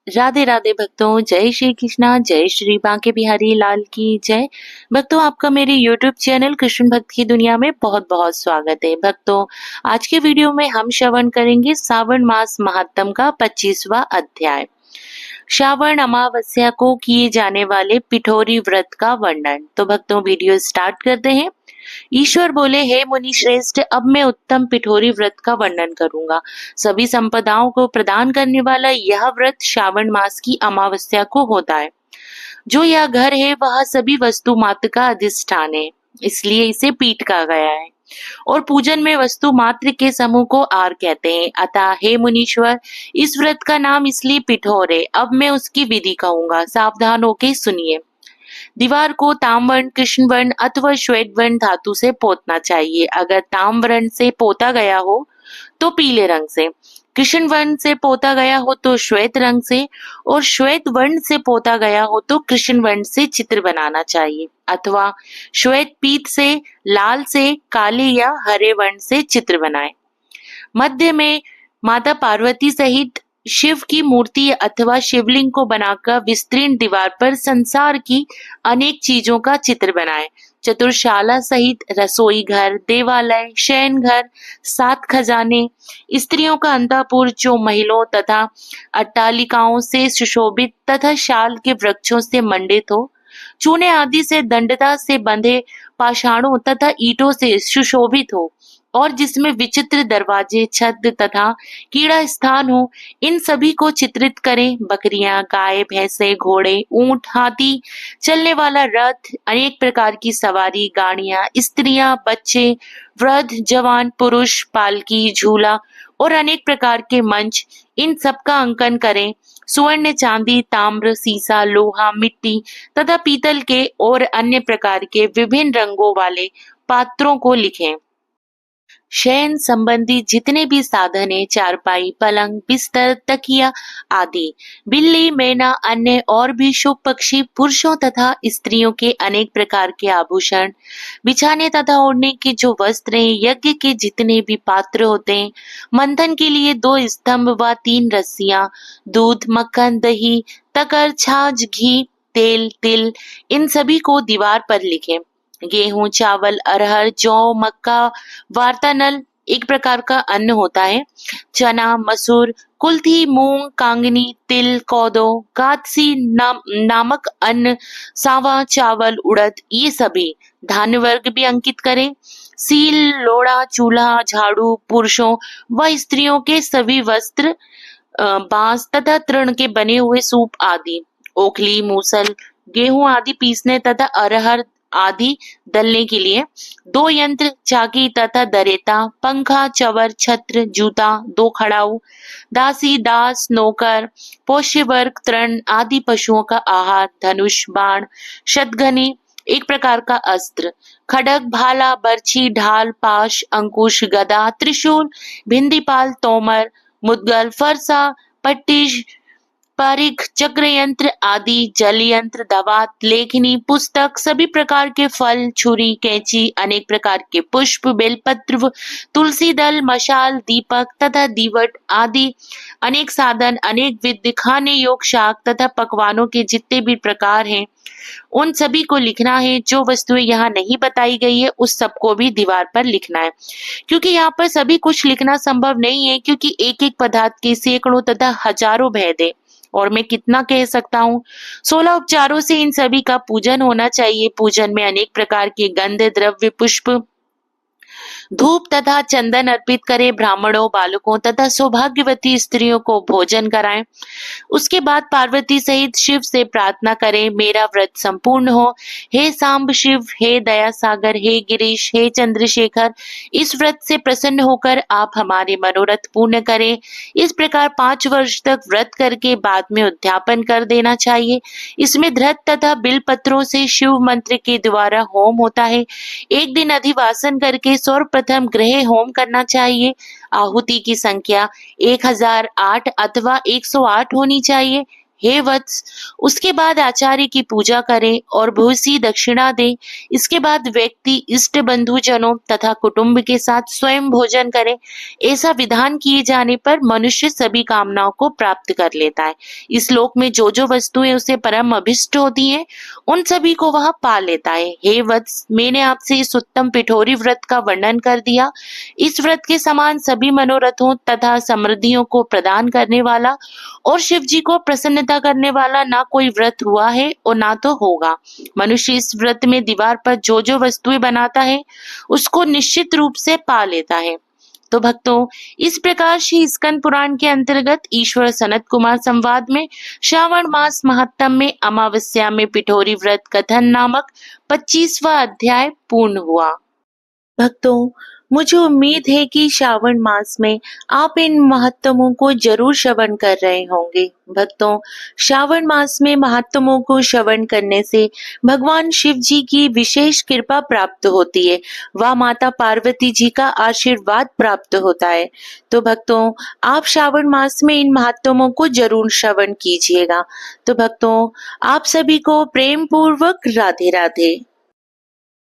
राधे राधे भक्तों, जय श्री कृष्णा, जय श्री बांके बिहारी लाल की जय। भक्तों, आपका मेरे YouTube चैनल कृष्ण भक्त की दुनिया में बहुत बहुत स्वागत है। भक्तों, आज के वीडियो में हम श्रवण करेंगे श्रावण मास महात्म का 25वां अध्याय। श्रावण अमावस्या को किए जाने वाले पिठोरी व्रत का वर्णन। तो भक्तों, वीडियो स्टार्ट करते हैं। ईश्वर बोले, हे मुनि श्रेष्ठ, अब मैं उत्तम पिठोरी व्रत का वर्णन करूंगा। सभी संपदाओं को प्रदान करने वाला यह व्रत श्रावण मास की अमावस्या को होता है। जो यह घर है वह सभी वस्तु मात्र का अधिष्ठान है, इसलिए इसे पीठ कहा गया है। और पूजन में वस्तु मात्र के समूह को आर कहते हैं। अतः हे मुनीश्वर, इस व्रत का नाम इसलिए पिठोर है। अब मैं उसकी विधि कहूंगा, सावधान होकर सुनिए। दीवार को ताम्रवर्ण, कृष्णवर्ण अथवा श्वेतवर्ण धातु से पोतना चाहिए। अगर ताम्रवर्ण से पोता गया हो तो पीले रंग से, कृष्ण वर्ण से पोता गया हो तो श्वेत रंग से, और श्वेत वर्ण से पोता गया हो तो कृष्ण वर्ण से चित्र बनाना चाहिए, अथवा श्वेत पीत से, लाल से, काले या हरे वर्ण से चित्र बनाए। मध्य में माता पार्वती सहित शिव की मूर्ति अथवा शिवलिंग को बनाकर विस्तीर्ण दीवार पर संसार की अनेक चीजों का चित्र बनाए। चतुर्शाला सहित रसोई घर, देवालय, शयन घर, 7 खजाने, स्त्रियों का अंतःपुर जो महिलाओं तथा अट्टालिकाओं से सुशोभित तथा शाल के वृक्षों से मंडित हो, चूने आदि से दंडता से बंधे पाषाणों तथा ईंटों से सुशोभित हो, और जिसमें विचित्र दरवाजे, छत तथा कीड़ा स्थान हो, इन सभी को चित्रित करें। बकरियां, गाय, भैंसे, घोड़े, ऊंट, हाथी, चलने वाला रथ, अनेक प्रकार की सवारी, गाड़ियां, स्त्रियां, बच्चे, वृद्ध, जवान, पुरुष, पालकी, झूला और अनेक प्रकार के मंच, इन सब का अंकन करें। सुवर्ण, चांदी, ताम्र, सीसा, लोहा, मिट्टी तथा पीतल के और अन्य प्रकार के विभिन्न रंगों वाले पात्रों को लिखें। शयन संबंधी जितने भी साधन है, चारपाई, पलंग, बिस्तर, तकिया आदि, बिल्ली, मैना, अन्य और भी शुभ पक्षी, पुरुषों तथा स्त्रियों के अनेक प्रकार के आभूषण, बिछाने तथा ओढ़ने के जो वस्त्र हैं, यज्ञ के जितने भी पात्र होते हैं, मंथन के लिए 2 स्तंभ व 3 रस्सियां, दूध, मक्खन, दही, तकर, छाछ, घी, तेल, तिल, इन सभी को दीवार पर लिखें। गेहूं, चावल, अरहर, जौ, मक्का, वार्तानल एक प्रकार का अन्न होता है। चना, मसूर, कुल्थी, मूंग, कांगनी, तिल, कोदो, गादसी नामक अन्न, सावा, चावल, उड़द, ये सभी धान्य वर्ग भी अंकित करें। सील, लोड़ा, चूल्हा, झाड़ू, पुरुषों व स्त्रियों के सभी वस्त्र, बांस तथा तृण के बने हुए सूप आदि, ओखली, मूसल, गेहूं आदि पीसने तथा अरहर आदि दलने के लिए 2 यंत्र, चाकी तथा दरेता, पंखा, चवर, छत्र, जूता, 2 खड़ाऊ, दासी, दास, नौकर, पोष्य वर्ग, तृण आदि पशुओं का आहार, धनुष, बाण, शतघनी एक प्रकार का अस्त्र, खड्ग, भाला, बर्छी, ढाल, पाश, अंकुश, गदा, त्रिशूल, भिंदीपाल, तोमर, मुद्गल, फरसा, पट्टिश, परिघ, चक्र यंत्र आदि, जल यंत्र, दवात, लेखनी, पुस्तक, सभी प्रकार के फल, छुरी, कैंची, अनेक प्रकार के पुष्प, बेलपत्र, तुलसी दल, मशाल, दीपक तथा दीवट आदि, अनेक साधन, अनेक विधि, खाने योग शाक तथा पकवानों के जितने भी प्रकार हैं, उन सभी को लिखना है। जो वस्तुएं यहाँ नहीं बताई गई है उस सबको भी दीवार पर लिखना है, क्योंकि यहाँ पर सभी कुछ लिखना संभव नहीं है, क्योंकि एक एक पदार्थ के सैकड़ों तथा हजारों भेद है। और मैं कितना कह सकता हूँ, 16 उपचारों से इन सभी का पूजन होना चाहिए। पूजन में अनेक प्रकार के गंध, द्रव्य, पुष्प, धूप तथा चंदन अर्पित करें। ब्राह्मणों, बालकों तथा सौभाग्यवती स्त्रियों को भोजन कराएं। उसके बाद पार्वती सहित शिव से प्रार्थना करें, मेरा व्रत संपूर्ण हो। हे सांब शिव, हे दया सागर, हे गिरीश, हे चंद्रशेखर, इस व्रत से प्रसन्न होकर आप हमारे मनोरथ पूर्ण करें। इस प्रकार 5 वर्ष तक व्रत करके बाद में उद्यापन कर देना चाहिए। इसमें धृत तथा बिल पत्रों से शिव मंत्र के द्वारा होम होता है। एक दिन अधिवासन करके सर्वप्रथम ग्रह होम करना चाहिए। आहुति की संख्या 1008 अथवा 108 होनी चाहिए। हे वत्स, उसके बाद आचार्य की पूजा करें और भूसी दक्षिणा दें। इसके बाद व्यक्ति इष्ट बंधुजनों तथा कुटुंब के साथ स्वयं भोजन करे। ऐसा विधान किए जाने पर मनुष्य सभी कामनाओं को प्राप्त कर लेता है। इस लोक में जो जो वस्तुएं उसे परम अभिष्ट होती हैं, उन सभी को वह पा लेता है। हे वत्स, मैंने आपसे इस उत्तम पिठोरी व्रत का वर्णन कर दिया। इस व्रत के समान सभी मनोरथों तथा समृद्धियों को प्रदान करने वाला और शिव जी को प्रसन्नता करने वाला ना कोई व्रत हुआ है और ना तो होगा। मनुष्य इस व्रत में दीवार पर जो जो वस्तुएं बनाता है, उसको निश्चित रूप से पा लेता है। तो भक्तों, इस प्रकार श्री स्कंद पुराण के अंतर्गत ईश्वर सनत कुमार संवाद में श्रावण मास महात्म में अमावस्या में पिठोरी व्रत कथन नामक 25वां अध्याय पूर्ण हुआ। भक्तों, मुझे उम्मीद है कि श्रावण मास में आप इन महात्मों को जरूर श्रवण कर रहे होंगे। भक्तों, श्रावण मास में महात्मों को श्रवण करने से भगवान शिव जी की विशेष कृपा प्राप्त होती है व माता पार्वती जी का आशीर्वाद प्राप्त होता है। तो भक्तों, आप श्रावण मास में इन महात्मों को जरूर श्रवण कीजिएगा। तो भक्तों, आप सभी को प्रेम पूर्वक राधे राधे।